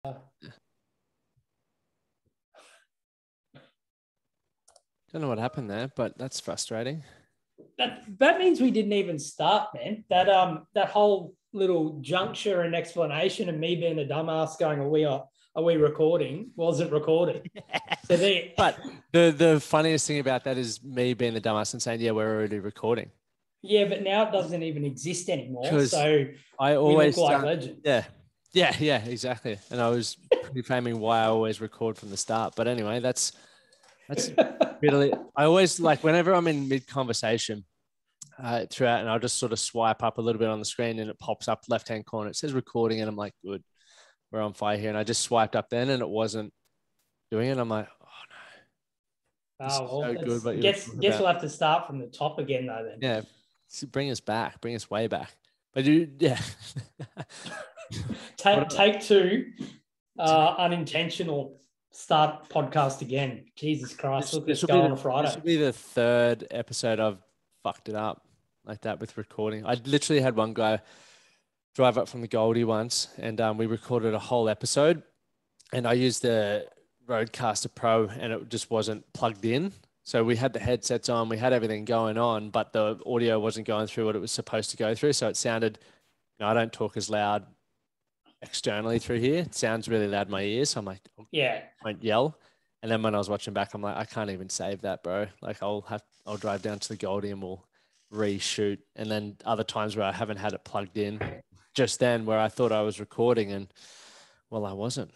Don't know what happened there, but that's frustrating. That means we didn't even start, man. That whole little juncture and explanation of me being a dumbass going, are we recording? Wasn't recorded. So but the funniest thing about that is me being the dumbass and saying, yeah, we're already recording. Yeah, but now it doesn't even exist anymore. So I always we look like legends. Yeah, exactly. And I was reframing why I always record from the start. But anyway, that's really, I always like whenever I'm in mid conversation throughout, and I'll just sort of swipe up a little bit on the screen and it pops up left-hand corner. It says recording, and I'm like, good, we're on fire here. And I just swiped up then and it wasn't doing it. I'm like, oh no. So good. But guess we'll have to start from the top again though then. Yeah. Bring us way back. But yeah. Take two, unintentional start podcast again. Jesus Christ, look, let's go on a Friday. This will be the third episode I've fucked it up like that with recording. I literally had one guy drive up from the Goldie once, and we recorded a whole episode, and I used the Rodecaster Pro, and it just wasn't plugged in. So we had the headsets on, we had everything going on, but the audio wasn't going through what it was supposed to go through. So it sounded, I don't talk as loud externally through here. It sounds really loud in my ears. So I'm like, yeah, I won't yell. And then when I was watching back, I'm like, I can't even save that, bro. Like I'll drive down to the Goldie and we'll reshoot. And then other times where I haven't had it plugged in, just then where I thought I was recording and well, I wasn't.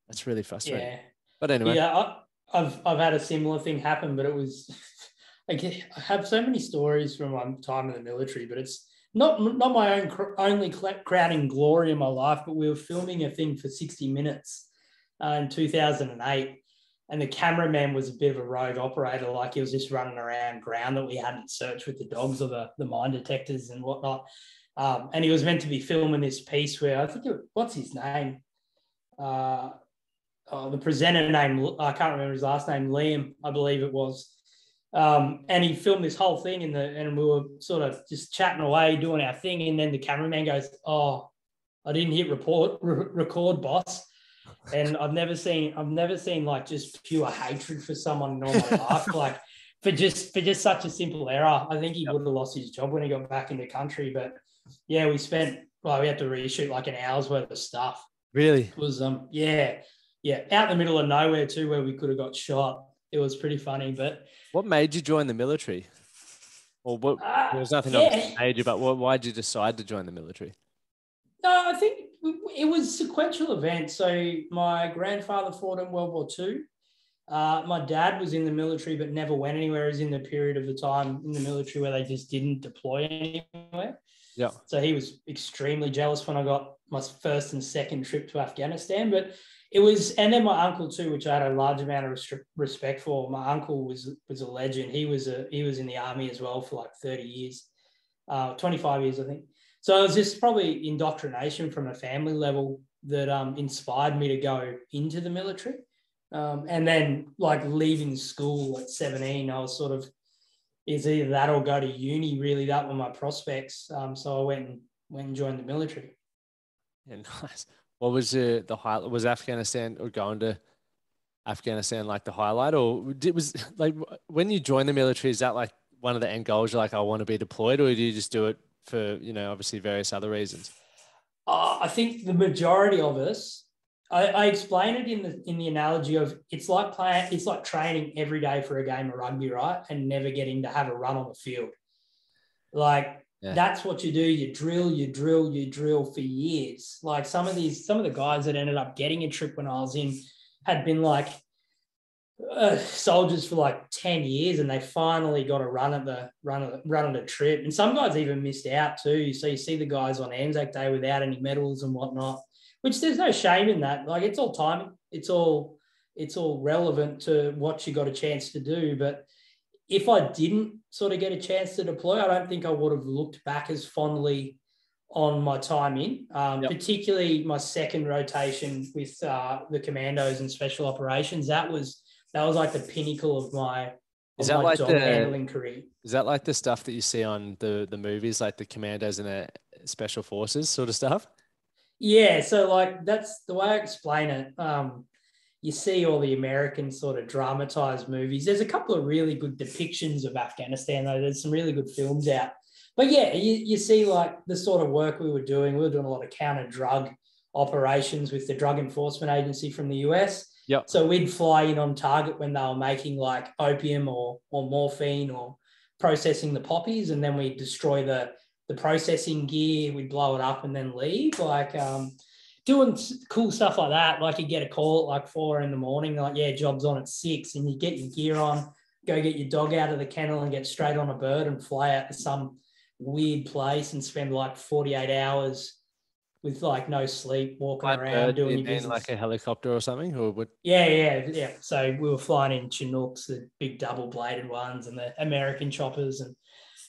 That's really frustrating. Yeah. But anyway. Yeah, I've had a similar thing happen, but it was I have so many stories from my time in the military, but it's not my only crowning glory in my life. But we were filming a thing for 60 Minutes in 2008, and the cameraman was a bit of a rogue operator. Like he was just running around ground that we hadn't searched with the dogs or the mine detectors and whatnot. And he was meant to be filming this piece where I think what's his name. The presenter name, I can't remember his last name, Liam, I believe it was. And he filmed this whole thing and we were sort of just chatting away, doing our thing. And then the cameraman goes, "Oh, I didn't hit record, boss." And I've never seen like just pure hatred for someone in all my life, like for just such a simple error. I think he would have lost his job when he got back in the country. But yeah, we had to reshoot like an hour's worth of stuff. Really? It was out in the middle of nowhere too, where we could have got shot. It was pretty funny. But what made you join the military? Or what? There was nothing that made you, but why did you decide to join the military? No, I think it was sequential events. So my grandfather fought in World War II. My dad was in the military but never went anywhere. He was in the period of the time in the military where they just didn't deploy anywhere. Yeah. So he was extremely jealous when I got my first and second trip to Afghanistan. But it was, and then my uncle too, which I had a large amount of respect for. My uncle was a legend. He was in the army as well for like 30 years, 25 years, I think. So it was just probably indoctrination from a family level that inspired me to go into the military. And then like leaving school at 17, I was sort of, it's either that or go to uni, really. That were my prospects. So I went and joined the military. Yeah, nice. What was the highlight? Was Afghanistan or going to Afghanistan like the highlight? Or was like when you join the military, is that like one of the end goals? You're like, I want to be deployed, or do you just do it for, obviously various other reasons? I think the majority of us, I explain it in the analogy of it's like training every day for a game of rugby, right? And never getting to have a run on the field. Like that's what you do. You drill for years. Like some of the guys that ended up getting a trip when I was in had been like soldiers for like 10 years, and they finally got a run at the trip. And some guys even missed out too. So you see the guys on Anzac Day without any medals and whatnot, which there's no shame in that. Like it's all timing. It's all relevant to what you got a chance to do. But if I didn't sort of get a chance to deploy, I don't think I would have looked back as fondly on my time in, particularly my second rotation with the commandos and special operations. That was like the pinnacle of my dog handling career. Is that like the stuff that you see on the movies, like the commandos and the special forces sort of stuff? Yeah, so like that's the way I explain it. You see all the American sort of dramatized movies. There's a couple of really good depictions of Afghanistan, though. There's some really good films out. But yeah, you see like the sort of work we were doing. We were doing a lot of counter drug operations with the Drug Enforcement Agency from the US. Yep. So we'd fly in on target when they were making like opium or morphine or processing the poppies, and then we'd destroy the processing gear. We'd blow it up and then leave. Like doing cool stuff like that. Like you get a call at like 4 a.m, like, yeah, job's on at 6, and you get your gear on, go get your dog out of the kennel and get straight on a bird and fly out to some weird place and spend like 48 hours with like no sleep, walking By around bird, doing you your mean business. like a helicopter or something, or would? Yeah. So we were flying in Chinooks, the big double-bladed ones, and the American choppers, and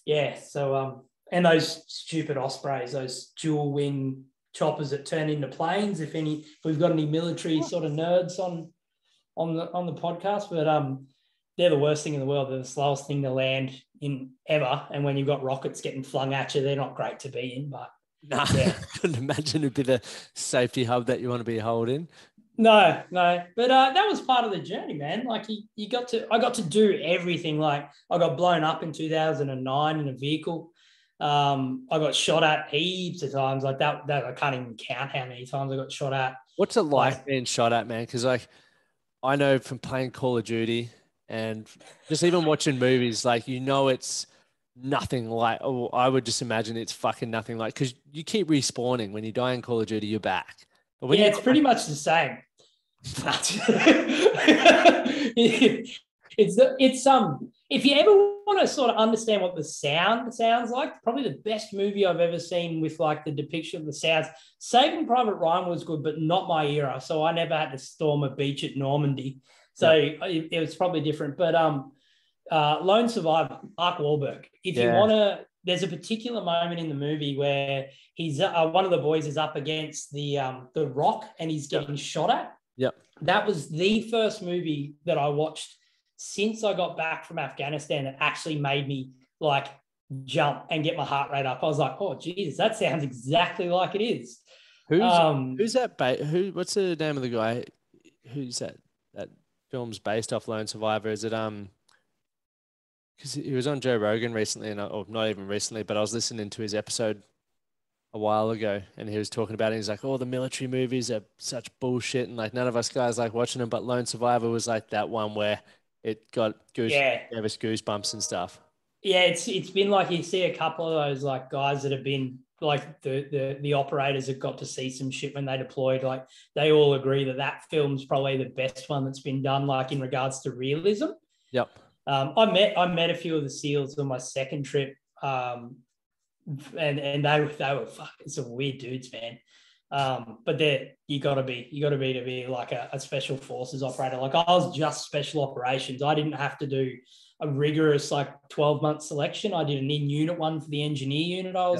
yeah. So and those stupid Ospreys, those dual-wing choppers that turn into planes. If we've got any military sort of nerds on the podcast, but they're the worst thing in the world. They're the slowest thing to land in ever, and when you've got rockets getting flung at you, they're not great to be in. But No, yeah. I couldn't imagine it'd be the safety hub that you want to be holding. No, but that was part of the journey, man. Like I got to do everything. Like I got blown up in 2009 in a vehicle. I got shot at heaps of times. Like that I can't even count how many times I got shot at. What's it like Like, being shot at, man? Because like I know from playing Call of Duty and just even watching movies, like it's nothing like. Oh, I would just imagine it's fucking nothing like, because you keep respawning. When you die in Call of Duty, you're back. But when yeah, you it's pretty much the same. It's if you ever want to sort of understand what the sound sounds like, probably the best movie I've ever seen with like the depiction of the sounds. Saving Private Ryan was good, but not my era. So I never had to storm a beach at Normandy. So it was probably different. But Lone Survivor, Mark Wahlberg. If you want to, there's a particular moment in the movie where he's one of the boys is up against the rock and he's getting shot at. Yep. That was the first movie that I watched since I got back from Afghanistan that actually made me like jump and get my heart rate up. I was like, oh, Jesus, that sounds exactly like it is. Who's that? What's the name of the guy? Who's that film's based off Lone Survivor? Is it because he was on Joe Rogan recently, or not even recently, but I was listening to his episode a while ago, and he was talking about it. He's like, "Oh, the military movies are such bullshit, and like none of us guys like watching them." But Lone Survivor was like that one where it gave us goosebumps and stuff. Yeah, it's been like you see a couple of those like guys that have been like the operators have got to see some shit when they deployed. Like they all agree that film's probably the best one that's been done, like in regards to realism. Yep. I met a few of the SEALs on my second trip, and they were fucking some weird dudes, man. But you gotta be to be like a special forces operator. Like I was just special operations. I didn't have to do a rigorous like 12-month selection. I did an in-unit one for the engineer unit I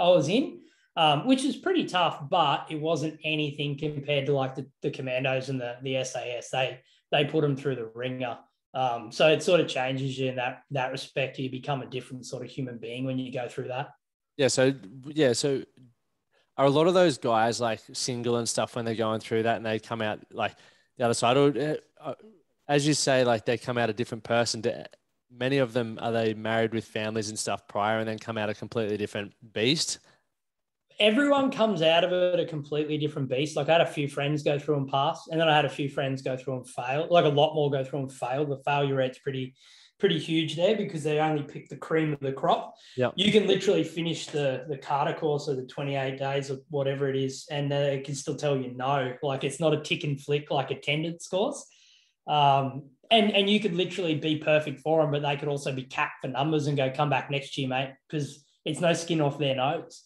was in, which is pretty tough, but it wasn't anything compared to like the commandos and the SAS. They put them through the ringer. So it sort of changes you in that respect. You become a different sort of human being when you go through that. So are a lot of those guys like single and stuff when they're going through that and they come out like the other side? Or, as you say, like they come out a different person. Many of them, are they married with families and stuff prior and then come out a completely different beast? Everyone comes out of it a completely different beast. Like I had a few friends go through and pass, and then I had a few friends go through and fail. Like a lot more go through and fail. The failure rate's pretty huge there because they only pick the cream of the crop. Yeah, you can literally finish the Carter course of the 28 days or whatever it is, and it can still tell you no. Like it's not a tick and flick like attendance scores. And you could literally be perfect for them, but they could also be capped for numbers and go, come back next year, mate, because it's no skin off their nose.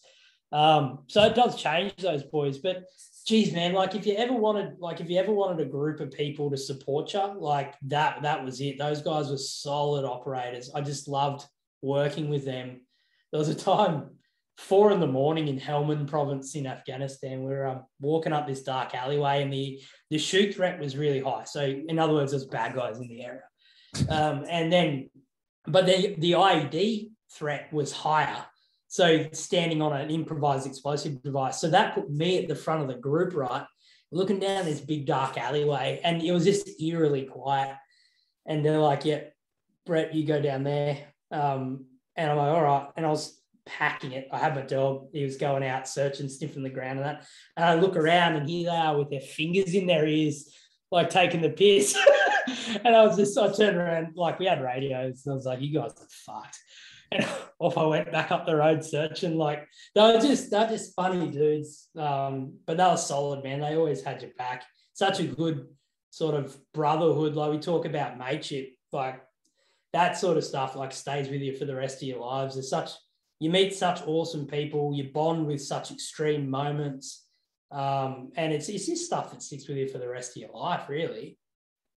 So it does change those boys, but geez, man, like if you ever wanted a group of people to support you, like that was it. Those guys were solid operators. I just loved working with them. There was a time 4 a.m. in Helmand province in Afghanistan. We were walking up this dark alleyway and the shoot threat was really high. So in other words, there's bad guys in the area. But the IED threat was higher. So standing on an improvised explosive device. So that put me at the front of the group, right? Looking down this big dark alleyway, and it was just eerily quiet. And they're like, yeah, Brett, you go down there. And I'm like, all right. And I was packing it. I had my dog. He was going out searching, sniffing the ground and that. And I look around and here they are with their fingers in their ears, like taking the piss. And I turned around, like we had radios. And I was like, you guys are fucked. And off I went back up the road searching. Like they're just funny dudes. But they were solid, man. They always had your back. Such a good sort of brotherhood. Like we talk about mateship, like that sort of stuff like stays with you for the rest of your lives. You meet such awesome people, you bond with such extreme moments. And it's just stuff that sticks with you for the rest of your life, really.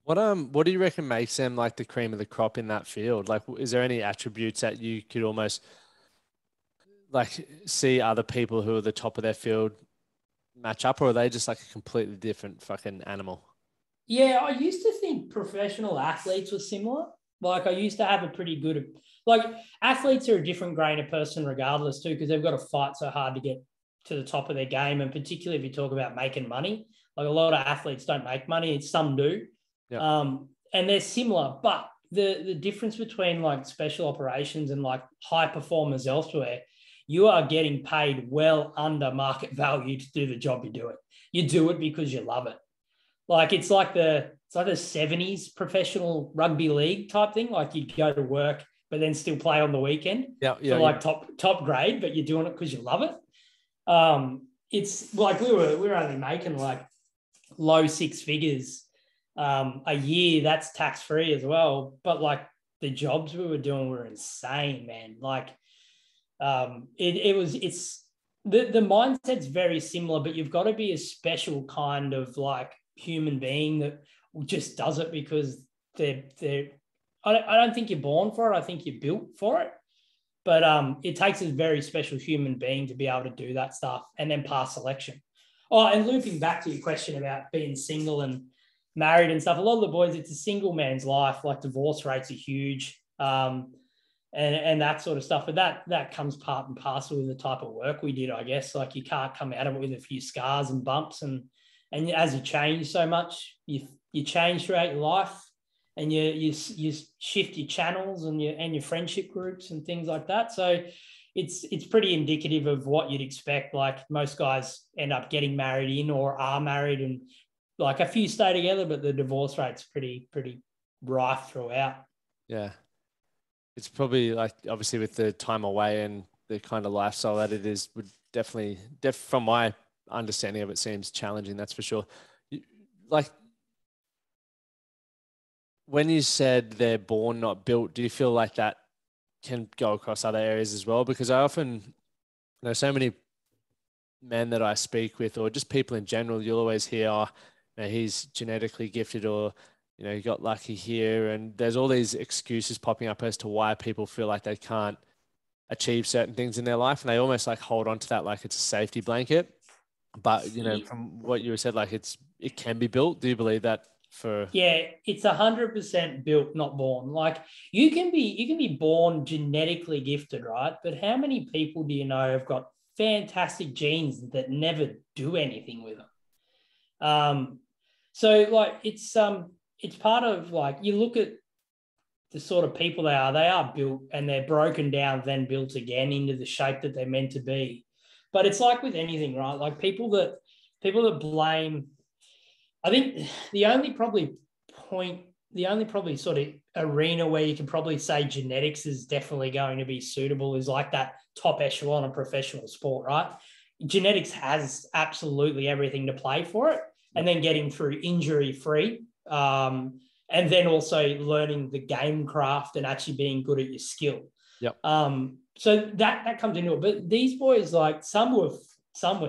What do you reckon makes them like the cream of the crop in that field? Like, is there any attributes that you could almost like see other people who are the top of their field match up, or are they just like a completely different fucking animal? Yeah, I used to think professional athletes were similar. Like I used to have a pretty good, like athletes are a different grain of person regardless too, because they've got to fight so hard to get to the top of their game. And particularly if you talk about making money, like a lot of athletes don't make money, some do. Yep. And they're similar, but the difference between like special operations and like high performers elsewhere, you are getting paid well under market value to do the job you're doing. You do it because you love it. Like it's like the 70s professional rugby league type thing. Like you'd go to work, but then still play on the weekend for like top grade, but you're doing it because you love it. It's like we were only making like low six figures a year. That's tax free as well. But like the jobs we were doing were insane, man. Like it's the mindset's very similar, but you've got to be a special kind of like human being that just does it because I don't think you're born for it. I think you're built for it. But it takes a very special human being to be able to do that stuff and then pass selection. Oh, and looping back to your question about being single and married and stuff, a lot of the boys, it's a single man's life. Like divorce rates are huge and that sort of stuff. But that comes part and parcel with the type of work we did, I guess. Like you can't come out of it with a few scars and bumps. And as you change so much, you change throughout your life. And you shift your channels and your friendship groups and things like that. So it's pretty indicative of what you'd expect. Like most guys end up getting married in or are married, and like a few stay together, but the divorce rate's pretty rife throughout. Yeah, it's probably like obviously with the time away and the kind of lifestyle that it is, would definitely from my understanding of it, seems challenging. That's for sure. Like, when you said they're born, not built, do you feel like that can go across other areas as well? Because I often know so many men that I speak with, or just people in general, you'll always hear, oh, he's genetically gifted, or, he got lucky here. And there's all these excuses popping up as to why people feel like they can't achieve certain things in their life. And they almost like hold on to that like it's a safety blanket. But, from what you said, like it can be built. Do you believe that? Yeah, it's 100% built, not born. Like you can be born genetically gifted, right? But how many people do you know have got fantastic genes that never do anything with them? So like it's part of, like, you look at the sort of people they are built, and they're broken down, then built again into the shape that they're meant to be. But it's like with anything, right? Like people that blame, I think the only probably sort of arena where you can probably say genetics is definitely going to be suitable is like that top echelon of professional sport, right? Genetics has absolutely everything to play for it. And then getting through injury free, and then also learning the game craft and actually being good at your skill. Yep. So that comes into it. But these boys, like some were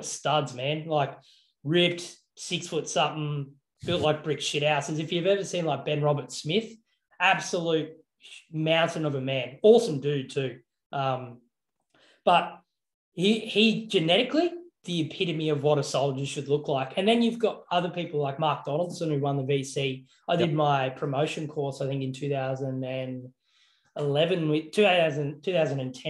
studs, man, like ripped, 6 foot something, built like brick shit houses. If you've ever seen like Ben Roberts-Smith, absolute mountain of a man, awesome dude too. But he genetically the epitome of what a soldier should look like. And then you've got other people like Mark Donaldson, who won the VC. I did my promotion course, I think in 2010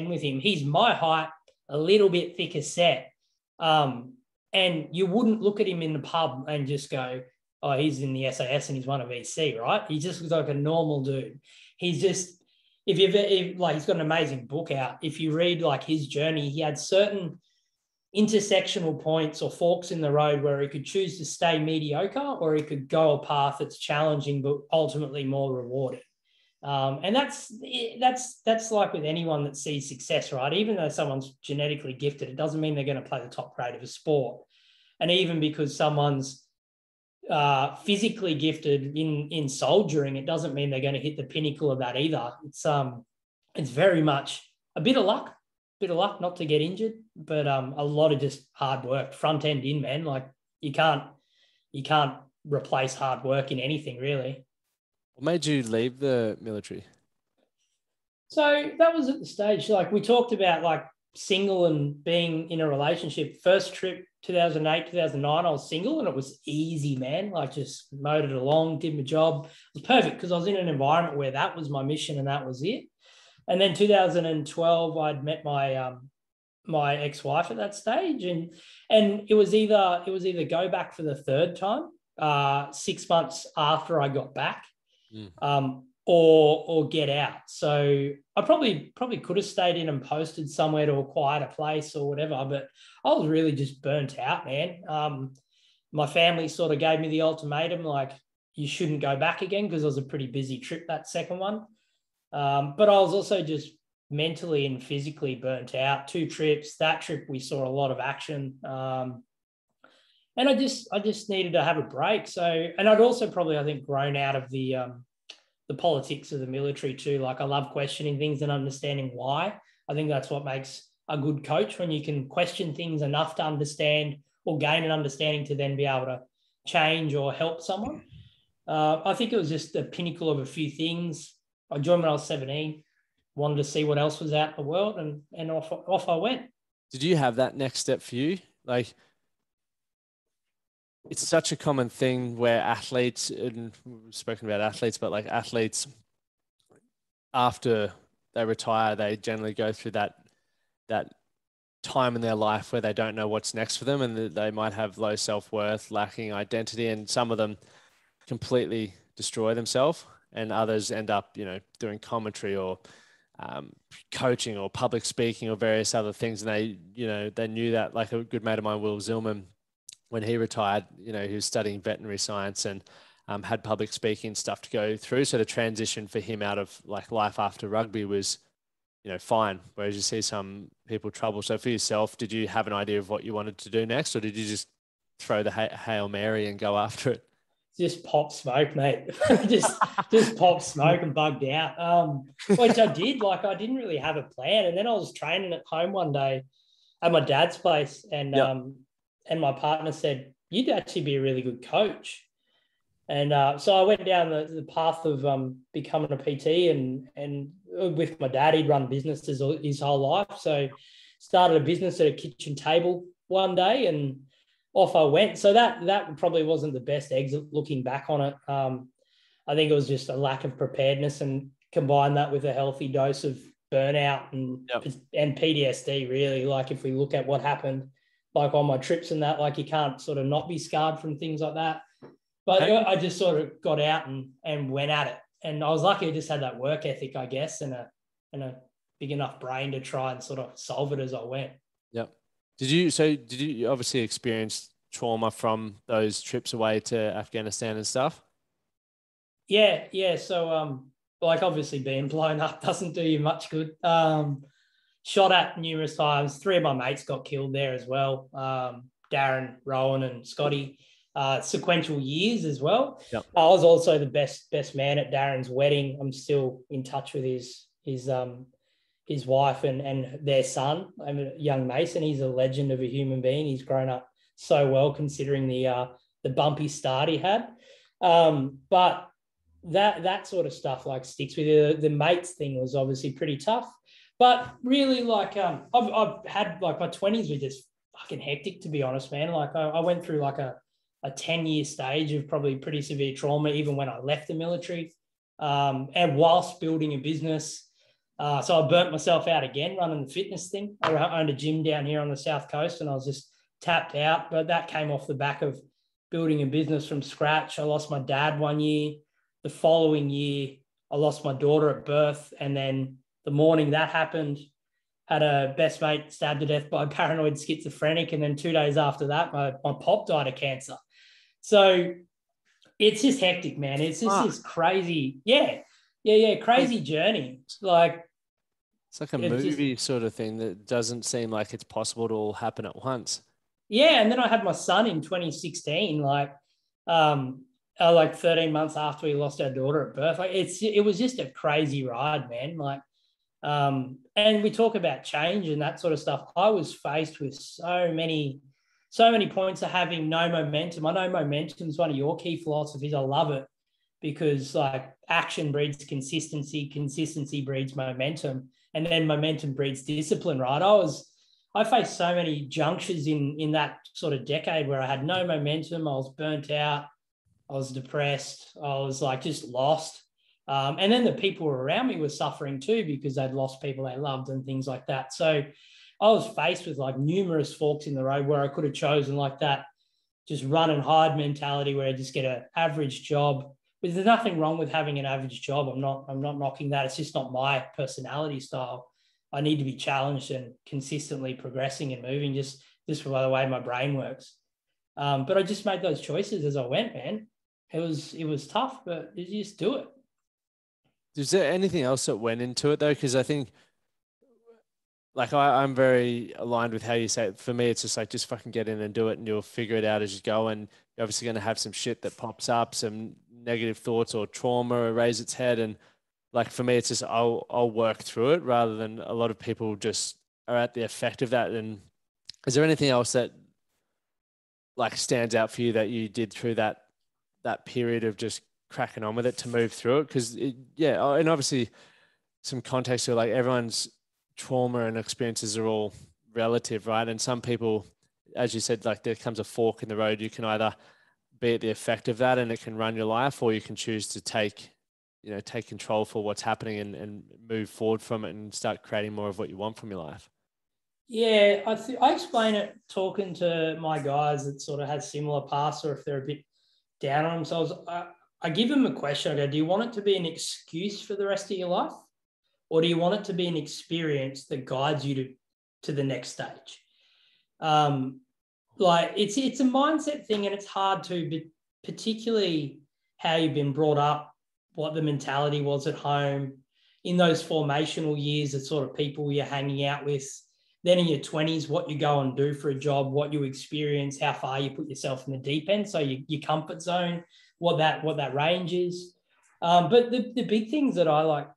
with him. He's my height, a little bit thicker set. And you wouldn't look at him in the pub and just go, oh, he's in the SAS and he's one of VC, right? He just looks like a normal dude. He's just, he's got an amazing book out. If you read like his journey, he had certain intersectional points or forks in the road where he could choose to stay mediocre or he could go a path that's challenging but ultimately more rewarding. And that's like with anyone that sees success, right? Even though someone's genetically gifted, it doesn't mean they're going to play the top grade of a sport. And even because someone's physically gifted in soldiering, it doesn't mean they're going to hit the pinnacle of that either. It's very much a bit of luck not to get injured, but a lot of just hard work, front end in, man. Like you can't replace hard work in anything, really. What made you leave the military? So that was at the stage, like we talked about, like single and being in a relationship. First trip, 2008, 2009, I was single and it was easy, man. Like just mowed it along, did my job. It was perfect because I was in an environment where that was my mission and that was it. And then 2012, I'd met my my ex-wife at that stage, and it was either go back for the third time 6 months after I got back, or get out. So I probably could have stayed in and posted somewhere to a quieter place or whatever, but I was really just burnt out, man. My family sort of gave me the ultimatum, like, you shouldn't go back again, because it was a pretty busy trip, that second one. But I was also just mentally and physically burnt out. 2 trips. That trip we saw a lot of action. And I just needed to have a break. So, and I'd also probably, I think, grown out of the politics of the military too. Like I love questioning things and understanding why. I think that's what makes a good coach, when you can question things enough to understand or gain an understanding to then be able to change or help someone. I think it was just the pinnacle of a few things. I joined when I was 17, wanted to see what else was out in the world, and off I went. Did you have that next step for you? Like, it's such a common thing where athletes, and we've spoken about athletes, but like athletes, after they retire, they generally go through that time in their life where they don't know what's next for them, and they might have low self-worth, lacking identity, and some of them completely destroy themselves, and others end up, doing commentary or coaching or public speaking or various other things. And they knew that, like a good mate of mine, Will Zillman, when he retired, he was studying veterinary science and had public speaking stuff to go through. So the transition for him out of like life after rugby was, fine. Whereas you see some people trouble. So for yourself, did you have an idea of what you wanted to do next, or did you just throw the Hail Mary and go after it? Just pop smoke, mate. just pop smoke and bugged out. Which I did. Like, I didn't really have a plan. And then I was training at home one day at my dad's place, and and my partner said, "You'd actually be a really good coach." And so I went down the path of becoming a PT, and with my dad, he'd run businesses his whole life. So started a business at a kitchen table one day, and off I went. So that probably wasn't the best exit looking back on it. I think it was just a lack of preparedness, and combine that with a healthy dose of burnout and PTSD, really. Like, if we look at what happened, like on my trips and that, like, you can't sort of not be scarred from things like that. But I just sort of got out and went at it. And I was lucky I just had that work ethic, I guess, and a big enough brain to try and sort of solve it as I went. Yep. Did you obviously experience trauma from those trips away to Afghanistan and stuff? Yeah. So, like, obviously being blown up doesn't do you much good. Shot at numerous times. 3 of my mates got killed there as well. Darren, Rowan, and Scotty. Sequential years as well. Yep. I was also the best man at Darren's wedding. I'm still in touch with his wife and their son. I'm a young Mason. He's a legend of a human being. He's grown up so well, considering the bumpy start he had. But that sort of stuff, like, sticks with you. The mates thing was obviously pretty tough, but really, like, I've had, like, my 20s were just fucking hectic, to be honest, man. Like, I went through like a 10-year stage of probably pretty severe trauma, even when I left the military. And whilst building a business, So I burnt myself out again running the fitness thing. I owned a gym down here on the South Coast and I was just tapped out. But that came off the back of building a business from scratch. I lost my dad one year. The following year, I lost my daughter at birth. And then the morning that happened, had a best mate stabbed to death by a paranoid schizophrenic. And then 2 days after that, my pop died of cancer. So it's just hectic, man. It's just this crazy, crazy journey. Like, it's like a movie sort of thing that doesn't seem like it's possible to all happen at once. Yeah, and then I had my son in 2016, like 13 months after we lost our daughter at birth. Like it was just a crazy ride, man. Like, and we talk about change and that sort of stuff. I was faced with so many points of having no momentum. I know momentum is one of your key philosophies. I love it because like action breeds consistency breeds momentum, and then momentum breeds discipline, right? I faced so many junctures in that sort of decade where I had no momentum. I was burnt out. I was depressed. I was like just lost. And then the people around me were suffering too because they'd lost people they loved and things like that. So I was faced with like numerous forks in the road where I could have chosen like that just run and hide mentality where I just get an average job. But there's nothing wrong with having an average job. I'm not knocking that. It's just not my personality style. I need to be challenged and consistently progressing and moving just by the way my brain works. But I just made those choices as I went, man. It was tough, but you just do it. Is there anything else that went into it though? Because I think like I'm very aligned with how you say it. For me, it's just like, just fucking get in and do it and you'll figure it out as you go. And you're obviously going to have some shit that pops up, some negative thoughts or trauma raise its head. And like, for me, it's just, I'll work through it rather than a lot of people just are at the effect of that. And is there anything else that like stands out for you that you did through that period of just cracking on with it to move through it? Because and obviously some context to like everyone's trauma and experiences are all relative, right? And some people, as you said, like there comes a fork in the road. You can either be at the effect of that and it can run your life, or you can choose to take control for what's happening and move forward from it and start creating more of what you want from your life. Yeah, I explain it talking to my guys that sort of had similar paths, or if they're a bit down on themselves. I give them a question. I go, do you want it to be an excuse for the rest of your life? Or do you want it to be an experience that guides you to the next stage? Like it's a mindset thing and it's hard to, but particularly how you've been brought up, what the mentality was at home, in those formational years, the sort of people you're hanging out with. Then in your 20s, what you go and do for a job, what you experience, how far you put yourself in the deep end. So your comfort zone, what that range is. But the big things that I like,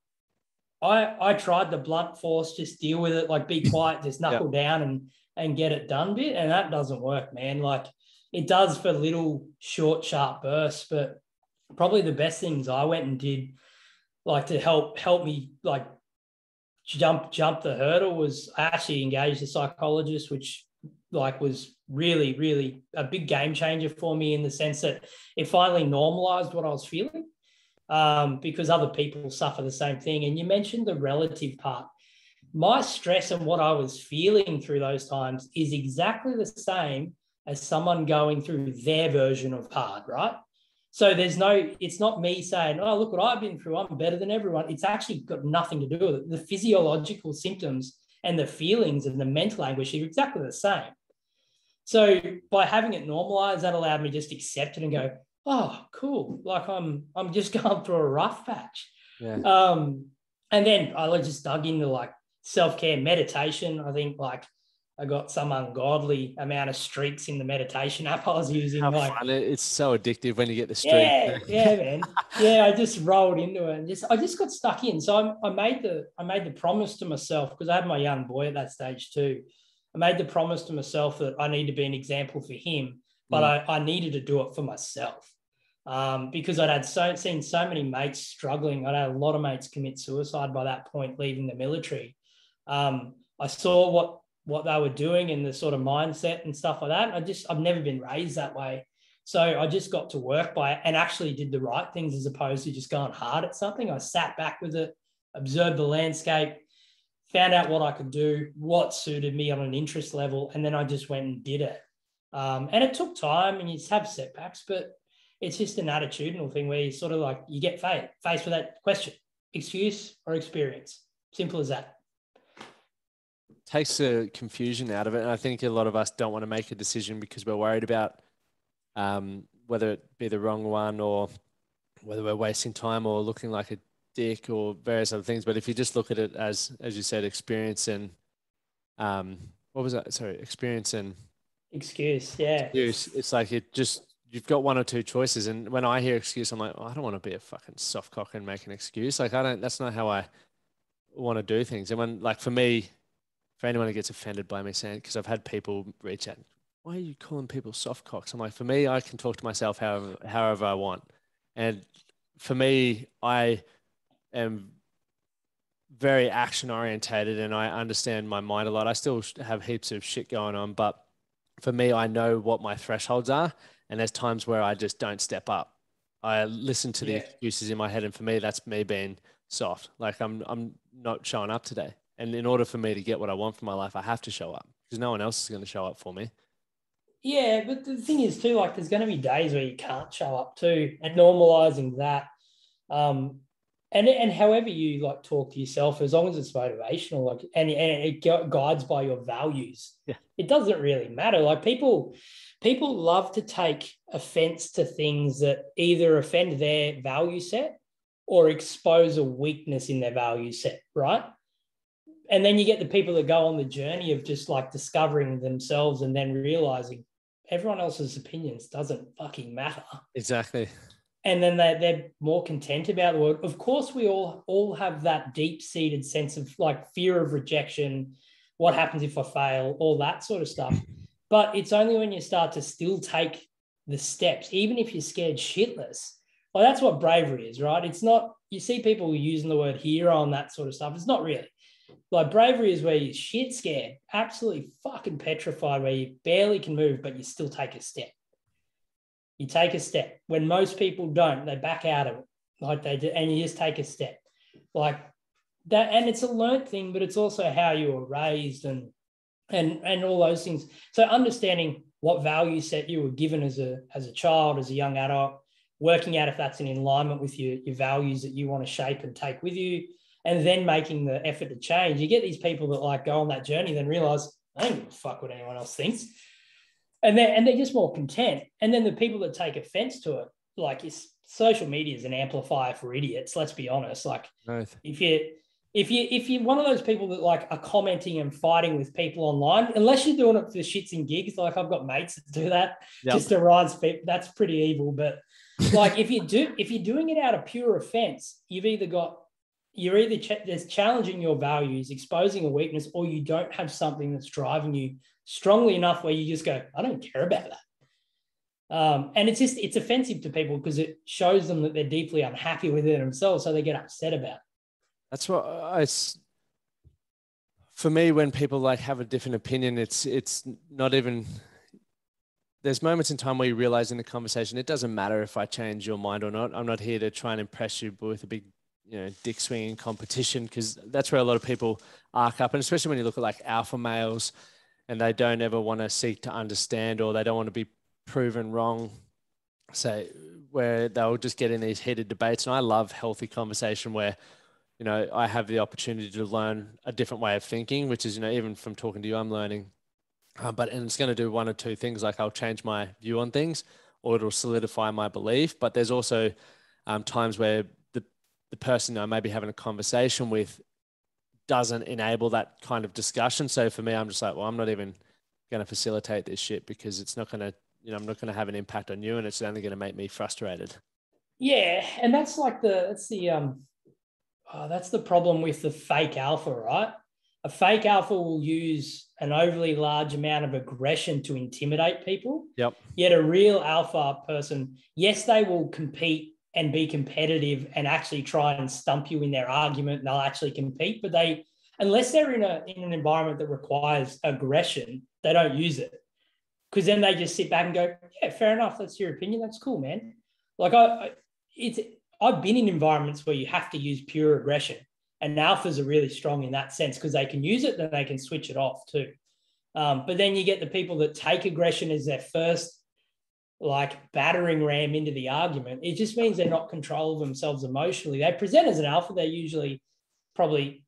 I tried the blunt force, just deal with it, like be quiet, just knuckle down and get it done bit. And that doesn't work, man. Like it does for little short, sharp bursts, but probably the best things I went and did like to help me like jump the hurdle was I actually engaged a psychologist, which like was really, really a big game changer for me in the sense that it finally normalized what I was feeling. Because other people suffer the same thing. And you mentioned the relative part. My stress and what I was feeling through those times is exactly the same as someone going through their version of hard, right? So it's not me saying, oh, look what I've been through, I'm better than everyone. It's actually got nothing to do with it. The physiological symptoms and the feelings and the mental anguish are exactly the same. So by having it normalized, that allowed me just accept it and go, oh, cool. Like I'm just going through a rough patch. Yeah. And then I just dug into like self-care meditation. I think like I got some ungodly amount of streaks in the meditation app I was using. How like fun. It's so addictive when you get the streak. Yeah, man. Yeah, I just rolled into it and I just got stuck in. So I made the promise to myself, because I had my young boy at that stage too. I made the promise to myself that I need to be an example for him, but I needed to do it for myself. Because I'd seen so many mates struggling. I'd had a lot of mates commit suicide by that point, leaving the military. I saw what they were doing and the sort of mindset and stuff like that. I've never been raised that way. So I just got to work by it and actually did the right things as opposed to just going hard at something. I sat back with it, observed the landscape, found out what I could do, what suited me on an interest level, and then I just went and did it. And it took time, and you just have setbacks, but it's just an attitudinal thing where you sort of like, you get faced with that question, excuse or experience. Simple as that. Takes the confusion out of it. And I think a lot of us don't want to make a decision because we're worried about whether it be the wrong one or whether we're wasting time or looking like a dick or various other things. But if you just look at it as you said, experience and what was that? Sorry, experience and excuse. Yeah. Excuse. It's like you've got one or two choices. And when I hear excuse, I'm like, I don't want to be a fucking soft cock and make an excuse. Like that's not how I want to do things. And when, like, for me, for anyone who gets offended by me saying, because I've had people reach out, why are you calling people soft cocks? I'm like, for me, I can talk to myself however I want. And for me, I am very action orientated and I understand my mind a lot. I still have heaps of shit going on, but for me, I know what my thresholds are. And there's times where I just don't step up. I listen to the excuses in my head. And for me, that's me being soft. Like I'm not showing up today. And in order for me to get what I want from my life, I have to show up because no one else is going to show up for me. Yeah, but the thing is too, like, there's going to be days where you can't show up too, and normalizing that. And however you like talk to yourself, as long as it's motivational, like, and it guides by your values, it doesn't really matter. Like people love to take offense to things that either offend their value set or expose a weakness in their value set, right? And then you get the people that go on the journey of just like discovering themselves and then realizing everyone else's opinions doesn't fucking matter. Exactly. And then they're more content about the world. Of course, we all have that deep-seated sense of like fear of rejection, what happens if I fail, all that sort of stuff. But it's only when you start to still take the steps, even if you're scared shitless. Well, that's what bravery is, right? It's not, you see people using the word hero and that sort of stuff. It's not really. Like bravery is where you're shit scared, absolutely fucking petrified, where you barely can move, but you still take a step. You take a step when most people don't, they back out of it like they do, and you just take a step like that. And it's a learned thing, but it's also how you were raised and all those things. So understanding what value set you were given as a child, as a young adult, working out if that's in alignment with your values that you want to shape and take with you, and then making the effort to change. You get these people that like go on that journey, then realize, I don't give a fuck what anyone else thinks. And they're just more content. And then the people that take offense to it, like, social media is an amplifier for idiots. Let's be honest. Like, nice. If you're one of those people that like are commenting and fighting with people online, unless you're doing it for shits and gigs, like I've got mates that do that just to rise people, that's pretty evil. But like if you're doing it out of pure offense, you're either there's challenging your values, exposing a weakness, or you don't have something that's driving you strongly enough where you just go, I don't care about that. And it's offensive to people because it shows them that they're deeply unhappy with it themselves, so they get upset about it. That's what for me, when people like have a different opinion, it's not even, there's moments in time where you realize in the conversation, it doesn't matter if I change your mind or not. I'm not here to try and impress you with a big, dick swinging competition, because that's where a lot of people arc up. And especially when you look at like alpha males and they don't ever want to seek to understand, or they don't want to be proven wrong. So where they'll just get in these heated debates. And I love healthy conversation where, I have the opportunity to learn a different way of thinking, which is, even from talking to you, I'm learning. And it's going to do one or two things. Like I'll change my view on things, or it'll solidify my belief. But there's also times where the person I may be having a conversation with doesn't enable that kind of discussion. So for me, I'm just like, well, I'm not even going to facilitate this shit because it's not going to, I'm not going to have an impact on you, and it's only going to make me frustrated. Yeah. And that's the problem with the fake alpha, right? A fake alpha will use an overly large amount of aggression to intimidate people. Yep. Yet a real alpha person, yes, they will compete and be competitive and actually try and stump you in their argument, and they'll actually compete. But unless they're in an environment that requires aggression, they don't use it. Because then they just sit back and go, yeah, fair enough. That's your opinion. That's cool, man. Like I've been in environments where you have to use pure aggression. And alphas are really strong in that sense because they can use it, then they can switch it off too. But then you get the people that take aggression as their first like battering ram into the argument. It just means they're not in control of themselves emotionally. They present as an alpha. They're usually probably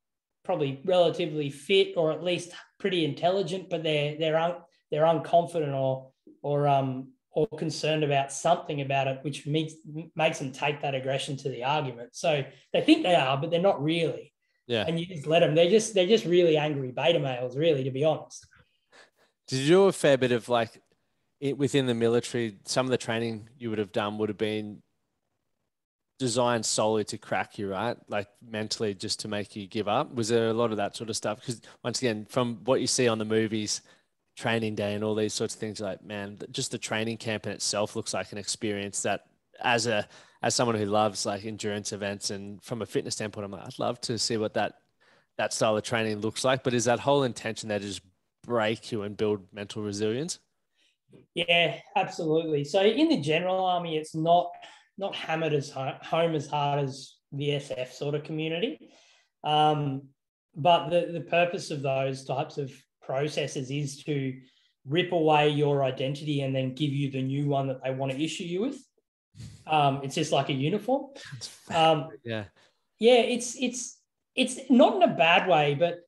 relatively fit or at least pretty intelligent, but they're unconfident or concerned about something about it, which makes them take that aggression to the argument. So they think they are, but they're not really. Yeah. And you just let them. They're just really angry beta males, really, to be honest. Did you do a fair bit of like within the military? Some of the training you would have done would have been designed solely to crack you, right? Like mentally, just to make you give up. Was there a lot of that sort of stuff? Because once again, from what you see on the movies, training day and all these sorts of things, like, man, just the training camp in itself looks like an experience that as someone who loves like endurance events and from a fitness standpoint, I'm like, I'd love to see what that style of training looks like. But is that whole intention there to just break you and build mental resilience? Yeah, absolutely. So in the general army, it's not hammered as home as hard as the SF sort of community. But the purpose of those types of processes is to rip away your identity and then give you the new one that they want to issue you with. It's just like a uniform. Yeah. It's not in a bad way, but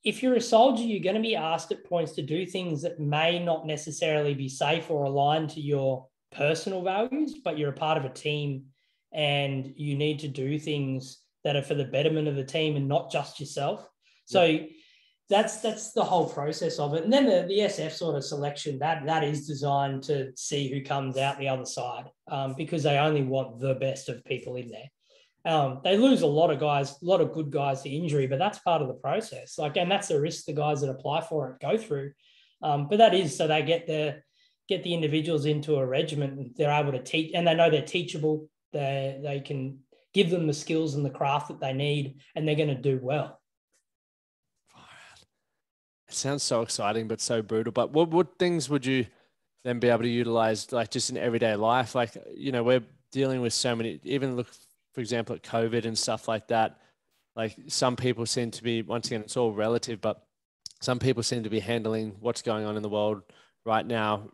if you're a soldier, you're going to be asked at points to do things that may not necessarily be safe or aligned to your personal values, but you're a part of a team and you need to do things that are for the betterment of the team and not just yourself. So that's the whole process of it. And then the SF sort of selection, that is designed to see who comes out the other side, because they only want the best of people in there. They lose a lot of good guys to injury, but that's part of the process. Like, and that's the risk the guys that apply for it go through. But that is so they get the individuals into a regiment and they're able to teach, and they know they're teachable. They can give them the skills and the craft that they need, and they're going to do well. It sounds so exciting, but so brutal. But what things would you then be able to utilize, like just in everyday life? Like, we're dealing with so many, even look, for example, at COVID and stuff like that. Like some people seem to be, once again, it's all relative, but some people seem to be handling what's going on in the world right now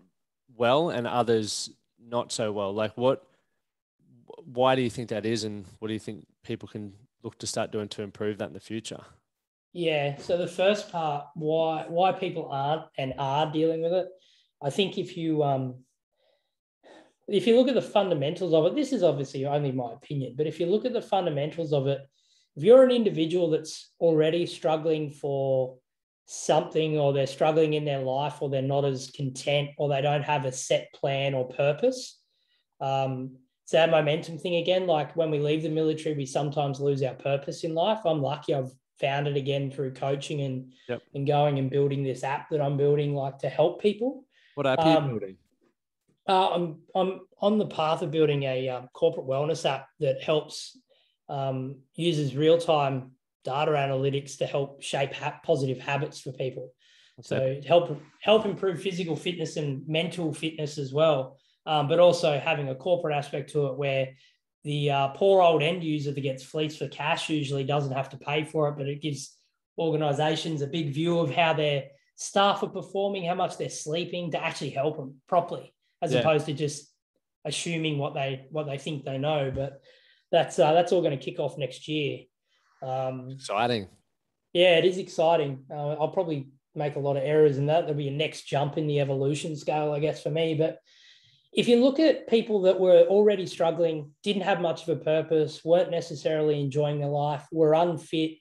well, and others not so well. Like why do you think that is? And what do you think people can look to start doing to improve that in the future? Yeah. So the first part, why people aren't and are dealing with it, I think if you look at the fundamentals of it, this is obviously only my opinion, but if you look at the fundamentals of it, if you're an individual that's already struggling for something, or they're struggling in their life, or they're not as content, or they don't have a set plan or purpose, it's that momentum thing again. Like when we leave the military, we sometimes lose our purpose in life. I'm lucky I've found it again through coaching and going and building this app that I'm building, like to help people. What app are you building? I'm on the path of building a corporate wellness app that helps uses real-time data analytics to help shape positive habits for people. Okay. So help improve physical fitness and mental fitness as well, but also having a corporate aspect to it where the poor old end user that gets fleeced for cash usually doesn't have to pay for it, but it gives organizations a big view of how their staff are performing, how much they're sleeping, to actually help them properly, as opposed to just assuming what they think they know. But that's all going to kick off next year. Exciting. Yeah, it is exciting. I'll probably make a lot of errors in that. There'll be a next jump in the evolution scale, I guess, for me. But if you look at people that were already struggling, didn't have much of a purpose, weren't necessarily enjoying their life, were unfit,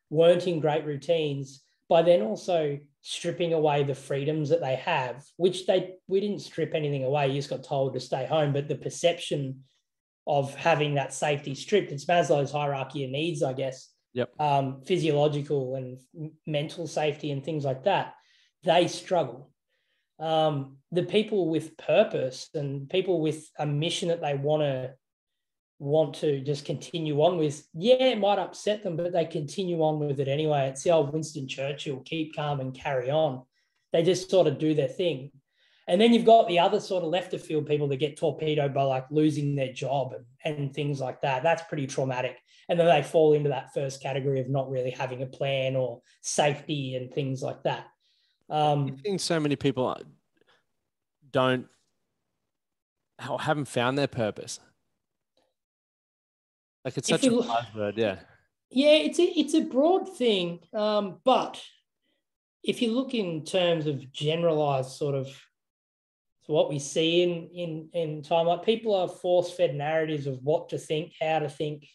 weren't in great routines, by then also stripping away the freedoms that they have, which we didn't strip anything away. You just got told to stay home. But the perception of having that safety stripped, it's Maslow's hierarchy of needs, I guess. Yep. Physiological and mental safety and things like that, they struggle. The people with purpose and people with a mission that they want to just continue on with, it might upset them, but they continue on with it anyway. It's the old Winston Churchill, keep calm and carry on. They just sort of do their thing. And then you've got the other sort of left of field people that get torpedoed by like losing their job and things like that. That's pretty traumatic. And then they fall into that first category of not really having a plan or safety and things like that. I think so many people haven't found their purpose. Like it's such a buzzword, yeah. Yeah, it's a broad thing, but if you look in terms of generalized sort of what we see in time, like people are force-fed narratives of what to think, how to think,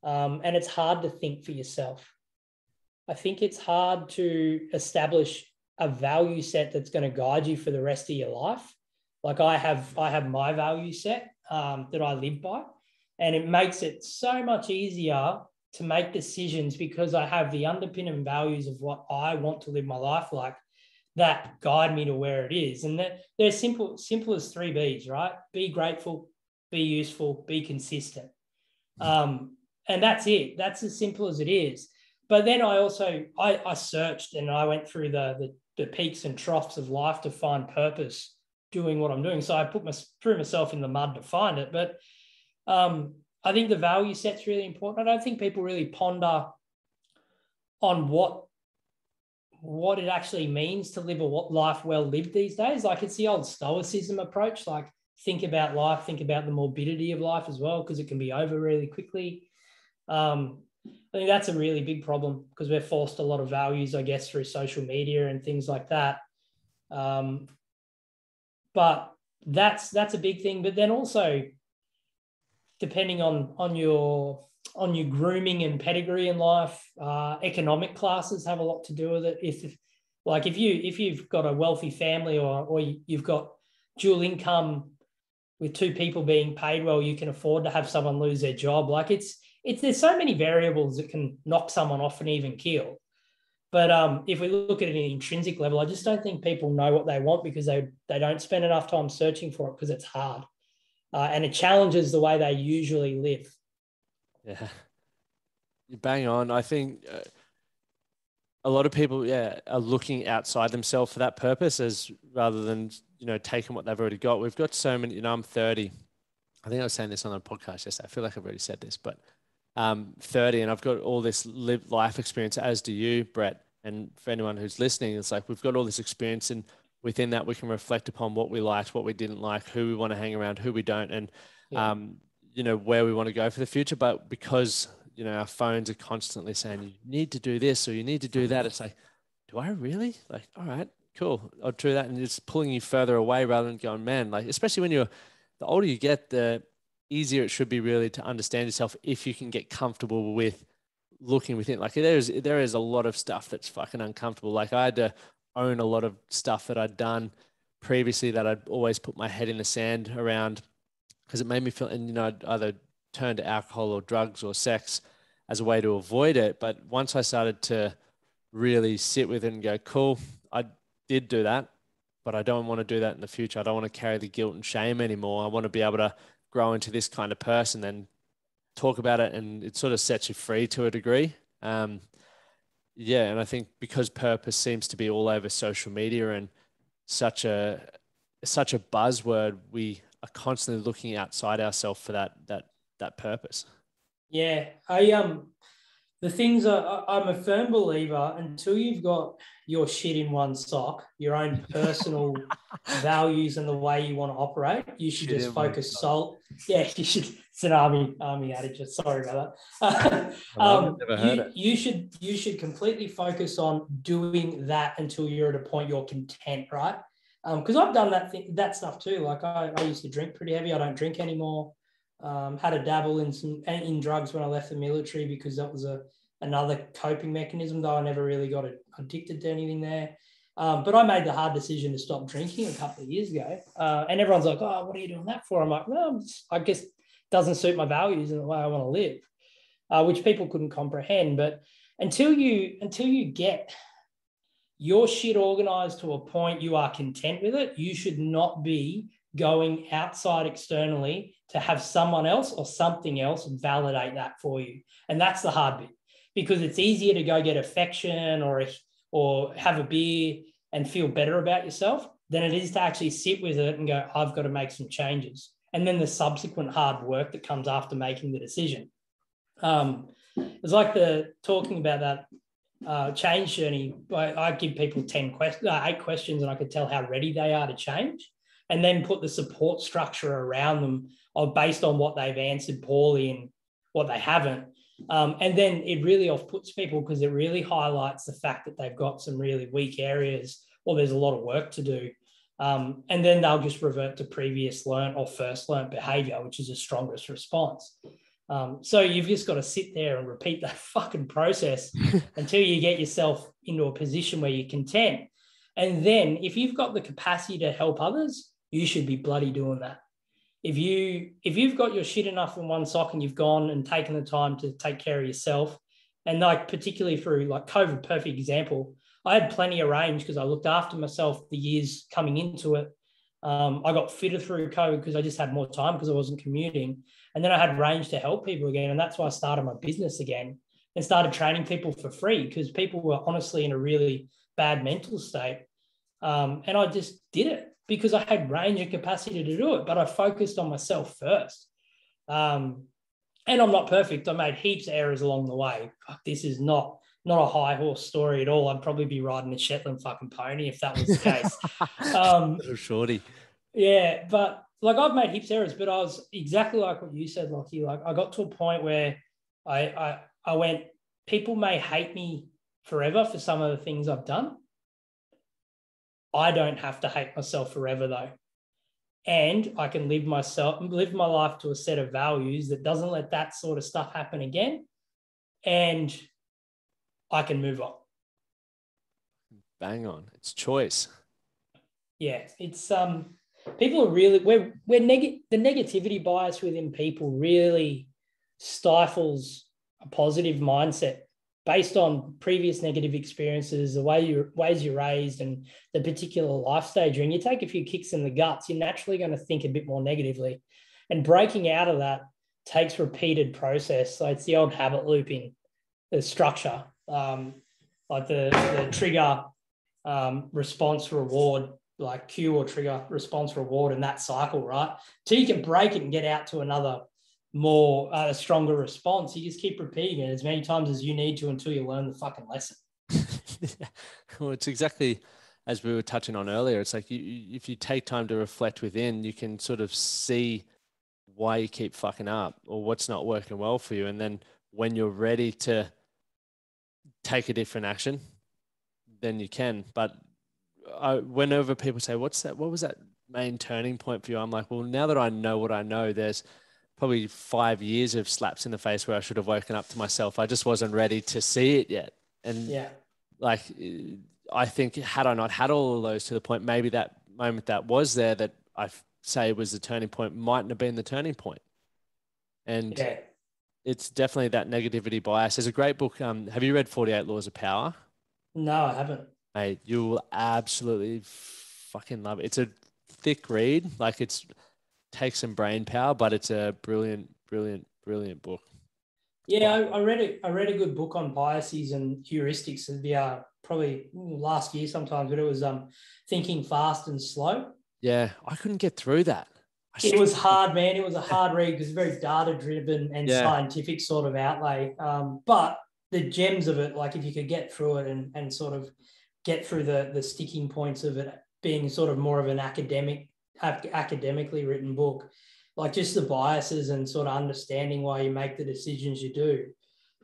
and it's hard to think for yourself. I think it's hard to establish a value set that's going to guide you for the rest of your life. Like I have my value set that I live by, and it makes it so much easier to make decisions because I have the underpinning values of what I want to live my life like that guide me to where it is. And they're simple as 3 Bs, right? Be grateful, be useful, be consistent. And that's it. That's as simple as it is. But then I searched and I went through the peaks and troughs of life to find purpose doing what I'm doing. So I threw myself in the mud to find it. But I think the value set's really important. I don't think people really ponder on what it actually means to live a life well lived these days. Like it's the old stoicism approach, like think about life, think about the morbidity of life as well, because it can be over really quickly. I think that's a really big problem because we're forced a lot of values, I guess, through social media and things like that. But that's a big thing. But then also, depending on your grooming and pedigree in life, economic classes have a lot to do with it. If you've got a wealthy family or you've got dual income with 2 people being paid well, you can afford to have someone lose their job. Like there's so many variables that can knock someone off and even kill. But if we look at it at an intrinsic level, I just don't think people know what they want because they don't spend enough time searching for it because it's hard. And it challenges the way they usually live. Yeah, you bang on. I think a lot of people, are looking outside themselves for that purpose rather than, taking what they've already got. We've got so many, I'm 30. I think I was saying this on a podcast yesterday. I feel like I've already said this, but 30 and I've got all this life experience, as do you, Brett. And for anyone who's listening, it's like we've got all this experience, and within that we can reflect upon what we liked, what we didn't like, who we want to hang around, who we don't, and where we want to go for the future. But because our phones are constantly saying you need to do this or you need to do that, it's like, do I really? Like, all right, cool, I'll do that, and it's pulling you further away rather than going, man. Like, especially when the older you get, the easier it should be really to understand yourself if you can get comfortable with looking within. Like there is a lot of stuff that's fucking uncomfortable. Like I had to own a lot of stuff that I'd done previously that I'd always put my head in the sand around because it made me feel, and I'd either turn to alcohol or drugs or sex as a way to avoid it. But once I started to really sit with it and go, cool, I did do that, but I don't want to do that in the future. I don't want to carry the guilt and shame anymore. I want to be able to grow into this kind of person and talk about it, and it sort of sets you free to a degree. And I think because purpose seems to be all over social media and such a buzzword, we are constantly looking outside ourselves for that purpose. Yeah, the things I'm a firm believer until you've got your shit in one sock, your own personal values and the way you want to operate, you should just focus Yeah, you should. It's an army adage. Sorry about that. Never heard it. You should completely focus on doing that until you're at a point you're content, right? Because I've done that stuff too. Like I used to drink pretty heavy. I don't drink anymore. Had a dabble in drugs when I left the military because that was another coping mechanism, though I never really got addicted to anything there. But I made the hard decision to stop drinking a couple of years ago. And everyone's like, oh, what are you doing that for? I'm like, well, I guess it doesn't suit my values and the way I want to live, which people couldn't comprehend. But until you get your shit organized to a point you are content with it, you should not be going outside externally to have someone else or something else validate that for you. And that's the hard bit, because it's easier to go get affection or have a beer and feel better about yourself than it is to actually sit with it and go, I've got to make some changes. And then the subsequent hard work that comes after making the decision. It's like talking about that change journey. I give people 8 questions, and I could tell how ready they are to change, and then put the support structure around them based on what they've answered poorly and what they haven't. And then it really off-puts people because it really highlights the fact that they've got some really weak areas or there's a lot of work to do. And then they'll just revert to previous learnt or first learnt behavior, which is the strongest response. So you've just got to sit there and repeat that fucking process until you get yourself into a position where you're content. And then if you've got the capacity to help others, you should be bloody doing that. If you've got your shit enough in one sock and you've gone and taken the time to take care of yourself, and like particularly through like COVID, perfect example, I had plenty of range because I looked after myself the years coming into it. I got fitter through COVID because I just had more time because I wasn't commuting. And then I had range to help people again. And that's why I started my business again and started training people for free because people were honestly in a really bad mental state. And I just did it because I had range and capacity to do it, but I focused on myself first. And I'm not perfect. I made heaps of errors along the way. Fuck, this is not a high horse story at all. I'd probably be riding a Shetland fucking pony if that was the case. Little shorty. Yeah, but like I've made heaps of errors, but I was exactly like what you said, Lockie. Like I got to a point where I went, people may hate me forever for some of the things I've done. I don't have to hate myself forever though. And I can live my life to a set of values that doesn't let that sort of stuff happen again. And I can move on. Bang on. It's choice. Yeah, it's people are really the negativity bias within people really stifles a positive mindset based on previous negative experiences, the ways you're raised, and the particular life stage you're in. You take a few kicks in the guts, you're naturally going to think a bit more negatively, and breaking out of that takes repeated process. So it's the old habit looping, the structure, like the trigger, response, reward, like cue or trigger, response, reward, and that cycle, right? So you can break it and get out to another more a stronger response. You just keep repeating it as many times as you need to until you learn the fucking lesson. Yeah. Well, it's exactly as we were touching on earlier. It's like if you take time to reflect within, you can sort of see why you keep fucking up or what's not working well for you. And then when you're ready to take a different action, then you can. But whenever people say, what was that main turning point for you? I'm like, well, now that I know what I know, there's probably 5 years of slaps in the face where I should have woken up to myself. I just wasn't ready to see it yet. And yeah, like, I think had I not had all of those to the point, maybe that moment that was there that I say was the turning point mightn't have been the turning point. And yeah. It's definitely that negativity bias. There's a great book. Have you read 48 Laws of Power? No, I haven't. Mate, you will absolutely fucking love it. It's a thick read. Like takes some brain power, but it's a brilliant book. Yeah, I read a good book on biases and heuristics probably last year sometimes, but it was Thinking Fast and Slow. Yeah, I couldn't get through that. It was hard, man. It was a hard read because it's very data-driven and scientific sort of outlay. But the gems of it, like if you could get through it and sort of get through the sticking points of it being sort of more of an academically written book, like just the biases and sort of understanding why you make the decisions you do.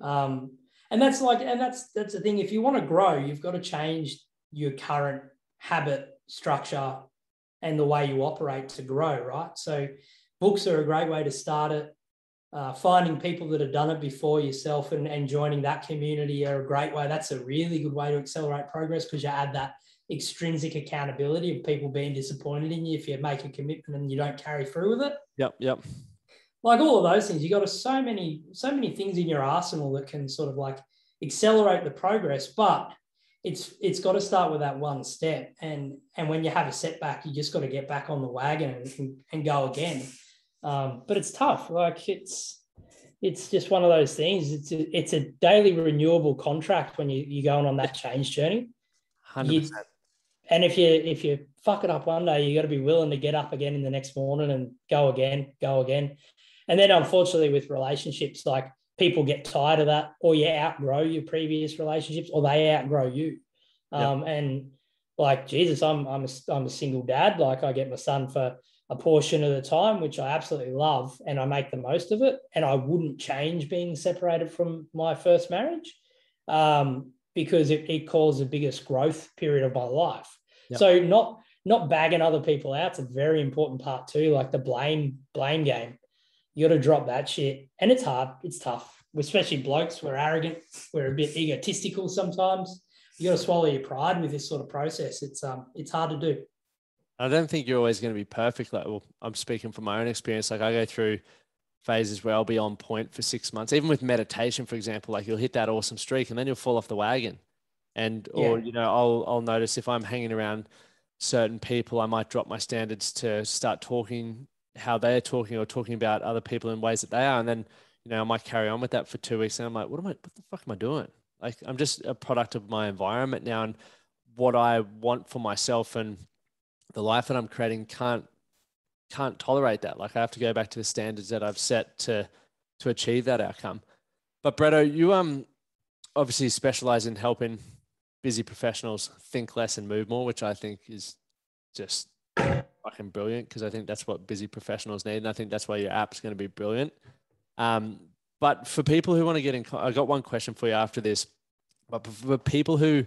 And that's the thing. If you want to grow, you've got to change your current habit structure and the way you operate to grow, right? So books are a great way to start it. Finding people that have done it before yourself and joining that community are a great way. That's a really good way to accelerate progress because you add that extrinsic accountability of people being disappointed in you if you make a commitment and you don't carry through with it. Yep. Like all of those things, you got so many things in your arsenal that can sort of like accelerate the progress, but it's got to start with that one step. And when you have a setback, you just got to get back on the wagon and go again. But it's tough. Like it's just one of those things. It's a daily renewable contract when you're going on that change journey. 100%. And if you fuck it up one day, you got to be willing to get up again in the next morning and go again. And then unfortunately with relationships, like people get tired of that, or you outgrow your previous relationships, or they outgrow you. And like, Jesus, I'm a single dad. Like, I get my son for a portion of the time, which I absolutely love, and I make the most of it. And I wouldn't change being separated from my first marriage, because it caused the biggest growth period of my life. Yep. So not bagging other people out is a very important part too. Like the blame game, you got to drop that shit. And it's hard. It's tough. Especially blokes. We're arrogant. We're a bit egotistical sometimes. You got to swallow your pride with this sort of process. It's hard to do. I don't think you're always going to be perfect. Like, well, I'm speaking from my own experience. Like, I go through phases where I'll be on point for 6 months, even with meditation, for example. Like, you'll hit that awesome streak and then you'll fall off the wagon. And, or, you know, I'll notice if I'm hanging around certain people, I might drop my standards to start talking how they're talking, or talking about other people in ways that they are. And then, you know, I might carry on with that for 2 weeks. And I'm like, what the fuck am I doing? Like, I'm just a product of my environment now, and what I want for myself and the life that I'm creating can't tolerate that. Like, I have to go back to the standards that I've set to achieve that outcome. But Bretto, you obviously specialize in helping busy professionals think less and move more, which I think is just fucking brilliant, because I think that's what busy professionals need, and I think that's why your app's going to be brilliant. But for people who want to get in, I got one question for you after this. But for people who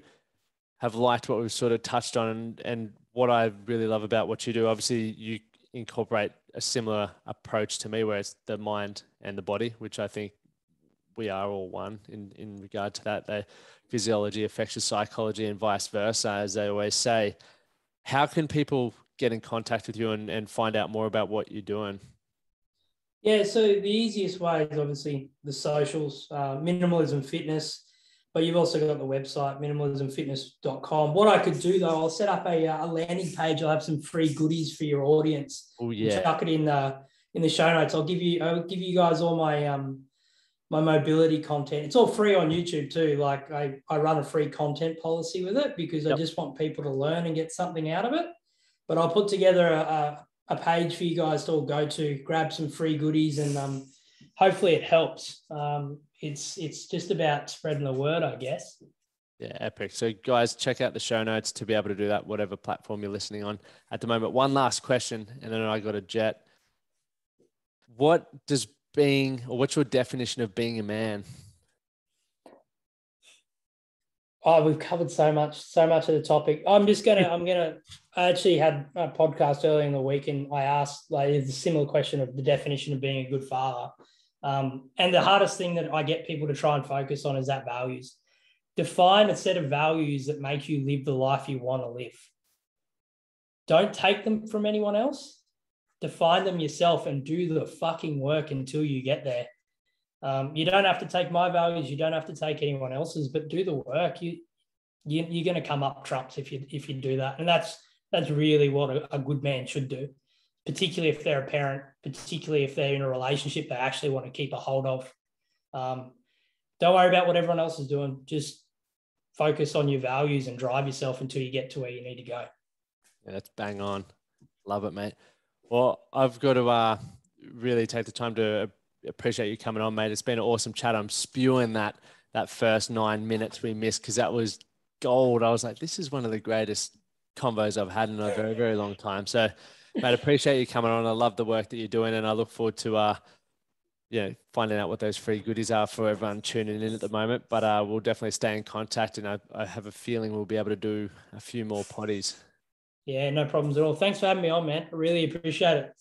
have liked what we've sort of touched on, and what I really love about what you do, obviously you incorporate a similar approach to me, where it's the mind and the body, which I think we are all one in regard to that. The physiology affects your psychology and vice versa, as they always say. How can people get in contact with you and find out more about what you're doing? Yeah, so the easiest way is obviously the socials, Minimalism Fitness, but you've also got the website, minimalismfitness.com. What I could do, though, I'll set up a landing page. I'll have some free goodies for your audience. Oh, yeah. Chuck it in the show notes. I'll give you guys all my my mobility content. It's all free on YouTube too. Like, I run a free content policy with it, because I just want people to learn and get something out of it. But I'll put together a page for you guys to all go to, grab some free goodies, and hopefully it helps. It's just about spreading the word, I guess. Yeah, epic. So guys, check out the show notes to be able to do that, whatever platform you're listening on at the moment. One last question, and then I got a jet. What's your definition of being a man? Oh, we've covered so much of the topic. I actually had a podcast earlier in the week, and I asked the similar question of the definition of being a good father. And the hardest thing that I get people to try and focus on is that values. Define a set of values that make you live the life you want to live. Don't take them from anyone else. Define them yourself and do the fucking work until you get there. You don't have to take my values. You don't have to take anyone else's, but do the work. You're going to come up trumps if you do that. And that's really what a good man should do, particularly if they're a parent, particularly if they're in a relationship they actually want to keep a hold of. Don't worry about what everyone else is doing. Just focus on your values and drive yourself until you get to where you need to go. Yeah, that's bang on. Love it, mate. Well, I've got to really take the time to appreciate you coming on, mate. It's been an awesome chat. I'm spewing that first 9 minutes we missed, because that was gold. I was like, this is one of the greatest convos I've had in a very, very long time. So, mate, appreciate you coming on. I love the work that you're doing, and I look forward to finding out what those free goodies are for everyone tuning in at the moment. But we'll definitely stay in contact, and I have a feeling we'll be able to do a few more potties. Yeah, no problems at all. Thanks for having me on, man. I really appreciate it.